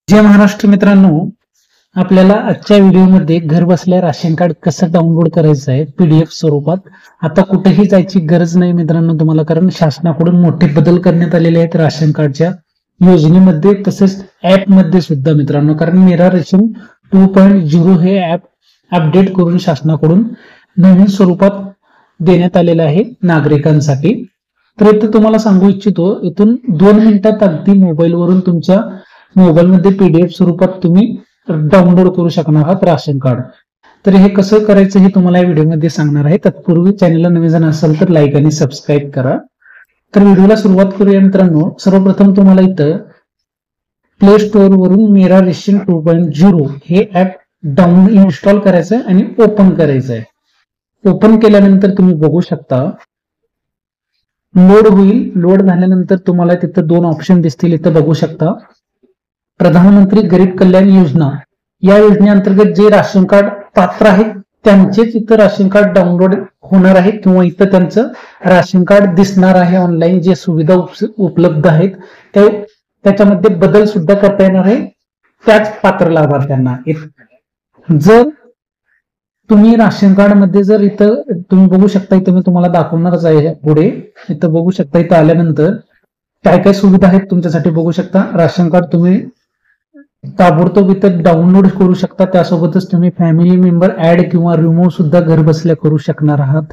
जय महाराष्ट्र मित्रांनो, आपल्याला आजच्या व्हिडिओमध्ये घर बसल्या राशन कार्ड कसं डाउनलोड करायचं आहे पीडीएफ स्वरूपात. आता कुठेही जायची गरज नाही मित्रांनो तुम्हाला, कारण शासनाकडून मोठे बदल करण्यात आलेले आहेत राशन कार्डच्या योजनेमध्ये तसेच ऍप मध्ये सुद्धा मित्रांनो. कारण मेरा रेशन 2.0 हे ऍप अपडेट करून शासनाकडून नवीन स्वरूपात देण्यात आलेलं आहे नागरिकांसाठी. तर इथं तुम्हाला सांगू इच्छितो, इथून 2 मिनिटात अगदी मोबाईलवरून तुमच्या मोबाईलमध्ये पीडीएफ स्वरूपात तुम्ही डाउनलोड करू शकणार आहात राशन कार्ड. तर हे कसं करायचं हे तुम्हाला या व्हिडिओमध्ये सांगणार आहे. तत्पूर्वी चॅनलला नवीन जण असेल तर लाईक आणि सबस्क्राईब करा. तर व्हिडिओला सुरुवात करूया मित्रांनो. सर्वप्रथम तुम्हाला इथं प्ले स्टोअर वरून मेरा रेशन 2.0 हे ऍप इन्स्टॉल करायचं आहे आणि ओपन करायचं आहे. ओपन केल्यानंतर तुम्ही बघू शकता लोड होईल. लोड झाल्यानंतर तुम्हाला तिथं 2 ऑप्शन दिसतील. इथं बघू शकता प्रधानमंत्री गरीब कल्याण योजना, या योजनेअंतर्गत जे राशन कार्ड पात्र आहेत त्यांचेच इथं राशन कार्ड डाउनलोड होणार आहे किंवा इथं त्यांचं राशन कार्ड दिसणार आहे. ऑनलाईन जे सुविधा उपलब्ध आहेत त्याच्यामध्ये बदल सुद्धा करता येणार आहे त्याच पात्र लाभार्थ्यांना. जर तुम्ही राशन कार्ड मध्ये जर इथं तुम्ही बघू शकता, इथं मी तुम्हाला दाखवणारच आहे पुढे. इथं बघू शकता, इथं आल्यानंतर काय काय सुविधा आहेत तुमच्यासाठी बघू शकता. राशन कार्ड तुम्ही ताबडतोब इथं डाउनलोड करू शकता. त्यासोबतच तुम्ही फॅमिली मेंबर ऍड किंवा रिमूव्ह सुद्धा घर बसल्या करू शकणार आहात.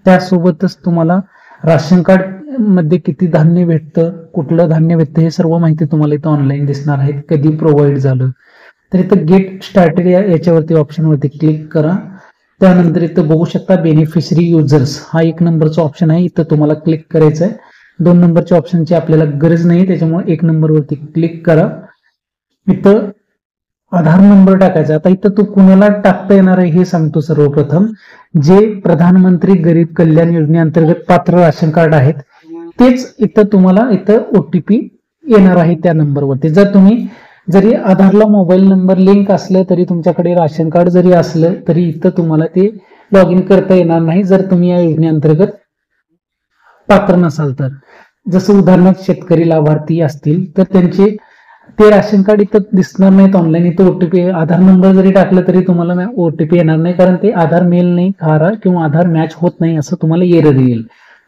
त्यासोबतच तुम्हाला राशन कार्ड मध्ये किती धान्य भेटतं, कुठलं धान्य भेटतं हे सर्व माहिती तुम्हाला इथं ऑनलाईन दिसणार आहे, कधी प्रोव्हाइड झालं. तर इथं गेट स्टार्टेड याच्यावरती ऑप्शनवरती क्लिक करा. त्यानंतर इथं बघू शकता बेनिफिशरी युजर्स हा 1 नंबरचा ऑप्शन आहे, इथं तुम्हाला क्लिक करायचं आहे. 2 नंबरच्या ऑप्शनची आपल्याला गरज नाही, त्याच्यामुळे 1 नंबरवरती क्लिक करा. इथं आधार नंबर टाकायचा. आता इथं तू कुणाला टाकता येणार आहे हे सांगतो. सर्वप्रथम जे प्रधानमंत्री गरीब कल्याण योजनेअंतर्गत पात्र राशन कार्ड आहेत तेच इथं तुम्हाला इथं ओटीपी येणार आहे त्या नंबरवरती. जरी आधारला मोबाईल नंबर लिंक असलं तरी तुमच्याकडे राशन कार्ड जरी असलं तरी इथं तुम्हाला ते लॉग इन करता येणार नाही जर तुम्ही या योजनेअंतर्गत पात्र नसाल तर. जसं उदाहरणार्थ शेतकरी लाभार्थी असतील तर ते राशन कार्ड इथं दिसणार नाहीत ऑनलाईन. इथं ओटीपी आधार नंबर जरी टाकलं तरी तुम्हाला ओटीपी येणार नाही, कारण ते आधार मेल नाही खारा किंवा आधार मॅच होत नाही असं तुम्हाला एरर येईल.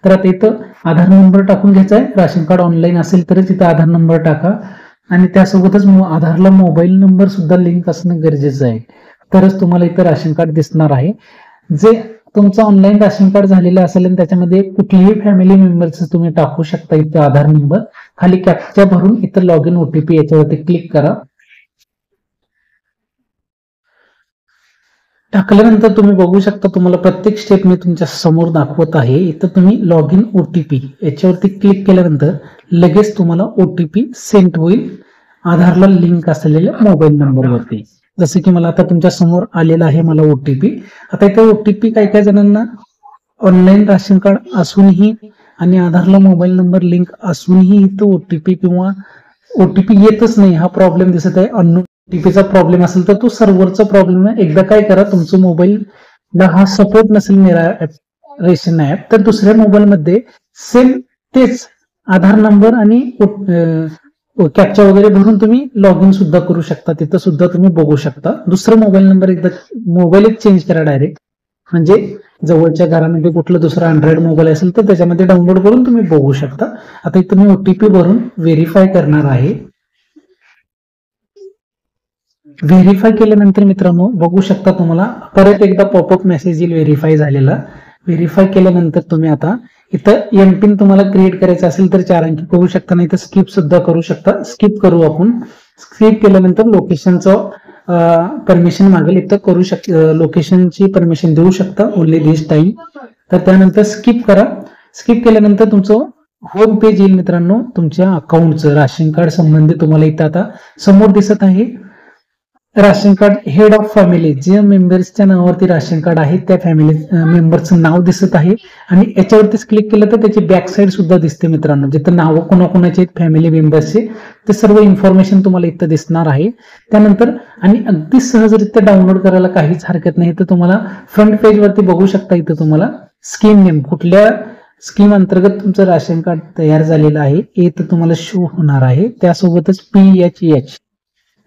तर आता इथं आधार नंबर टाकून घ्यायचा आहे. राशन कार्ड ऑनलाईन असेल तरच इथं आधार नंबर टाका आणि त्यासोबतच आधारला मोबाईल नंबर सुद्धा लिंक असणं गरजेचं आहे, तरच तुम्हाला इथं राशन कार्ड दिसणार आहे. जे तुमचं ऑनलाईन राशन कार्ड झालेलं असेल आणि त्याच्यामध्ये कुठल्याही फॅमिली मेंबरचं तुम्ही टाकू शकता इथं आधार नंबर. खाली कॅप्चा भरून इथं लॉग इन ओटीपी याच्यावरती क्लिक करा. टाकल्यानंतर तुम्ही बघू शकता तुम्हाला प्रत्येक स्टेप मी तुमच्या समोर दाखवत आहे. इथं तुम्ही लॉग इन ओटीपी याच्यावरती क्लिक केल्यानंतर लगेच तुम्हाला ओटीपी सेंड होईल आधारला लिंक असलेल्या मोबाईल नंबरवरती. जसं की मला आता तुमच्या समोर आलेला आहे मला ओटीपी. आता इथं ओटीपी काय जणांना ऑनलाईन राशन कार्ड असूनही आणि आधारला मोबाईल नंबर लिंक असूनही इथं ओटीपी येतच नाही हा प्रॉब्लेम दिसत आहे. ओटीपीचा प्रॉब्लेम असेल तर तो सर्व्हरचा प्रॉब्लेम आहे. एकदा काय करा, तुमचं मोबाईलला हा सपोर्ट नसेल मेरा रेशन ऍप तर दुसऱ्या मोबाईलमध्ये सेम तेच आधार नंबर आणि कॅप्चा वगैरे भरून तुम्ही लॉग इन सुद्धा करू शकता. तिथं सुद्धा तुम्ही बघू शकता. दुसरा मोबाईल नंबर एकदा मोबाईलच चेंज करा डायरेक्ट, म्हणजे जवळच्या घरामध्ये कुठलं दुसरा अँड्रॉइड मोबाईल असेल तर त्याच्यामध्ये डाउनलोड करून तुम्ही बघू शकता. आता इथं मी ओटीपी भरून व्हेरीफाय करणार आहे. व्हेरीफाय केल्यानंतर मित्रांनो बघू शकता तुम्हाला परत एकदा पॉपअप मेसेज येईल व्हेरीफाय झालेला. व्हेरीफाय केल्यानंतर तुम्ही आता इथं एमपिन तुम्हाला क्रिएट करायचं असेल तर 4 अंकी करू शकता, नाही तर स्किप सुद्धा करू शकता. स्किप करू आपण. स्किप केल्यानंतर लोकेशनचं परमिशन मागेल, इथं करू लोकेशनची परमिशन देऊ शकता ओनली दिस टाइम. तर त्यानंतर स्किप करा. स्किप केल्यानंतर तुमचं होम पेज येईल मित्रांनो तुमच्या अकाउंटचं. राशन कार्ड संबंधित तुम्हाला इथं आता समोर दिसत आहे ration card head of family, जे मेंबर्सच्या नावावरती राशन कार्ड आहे त्या फॅमिली मेंबरचं नाव दिसत आहे. आणि याच्यावरतीच क्लिक केलं तर त्याची बॅक साईड सुद्धा दिसते मित्रांनो, जिथं नावं कोणाकोणाचे आहेत फॅमिली मेंबर्सचे ते सर्व इन्फॉर्मेशन तुम्हाला इथं दिसणार आहे. त्यानंतर आणि अगदी सहजरित्या डाउनलोड करायला काहीच हरकत नाही. तर तुम्हाला फ्रंट पेज वरती बघू शकता इथं तुम्हाला स्कीम नेम, कुठल्या स्कीम अंतर्गत तुमचं राशन कार्ड तयार झालेलं आहे हे तर तुम्हाला शो होणार आहे. त्यासोबतच PHH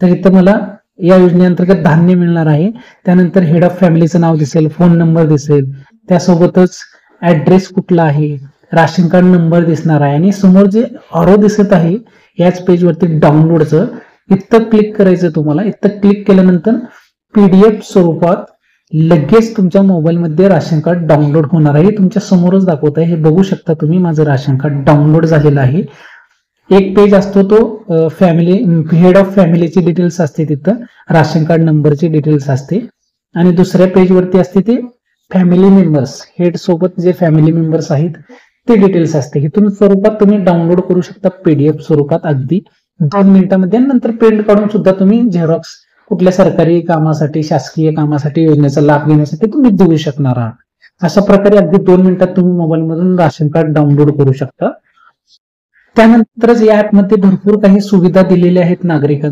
तर इथं मला या योजनेअंतर्गत धान्य मिळणार आहे. त्यानंतर हेड ऑफ फॅमिलीचं नाव दिसेल, फोन नंबर दिसेल, त्यासोबतच ऍड्रेस कुठला आहे, राशन कार्ड नंबर दिसणार आहे आणि समोर जे ऑरो दिसत आहे याच पेजवरती डाउनलोडचं, इथं क्लिक करायचं तुम्हाला. इथं क्लिक केल्यानंतर PDF स्वरूपात लगेच तुमच्या मोबाईलमध्ये राशन कार्ड डाउनलोड होणार आहे. तुमच्या समोरच दाखवत आहे, हे बघू शकता तुम्ही. माझं राशन कार्ड डाउनलोड झालेलं आहे. एक पेज असतो तो फॅमिली, हेड ऑफ फॅमिलीची डिटेल्स असते, तिथं राशन कार्ड नंबरची डिटेल्स असते आणि दुसऱ्या पेजवरती असते ते फॅमिली मेंबर्स, हेड सोबत जे फॅमिली मेंबर्स आहेत ते डिटेल्स असते. इथून स्वरूपात तुम्ही डाउनलोड करू शकता PDF स्वरूपात अगदी 2 मिनिटांमध्ये. नंतर प्रिंट काढून सुद्धा तुम्ही झेरॉक्स कुठल्या सरकारी कामासाठी, शासकीय कामासाठी, योजनेचा लाभ घेण्यासाठी तुम्ही देऊ शकणार आहात. अशा प्रकारे अगदी 2 मिनिटात तुम्ही मोबाईल मधून राशन कार्ड डाउनलोड करू शकता. त्यानंतरच या ऍपमध्ये भरपूर काही सुविधा दिलेल्या आहेत नागरिकांना.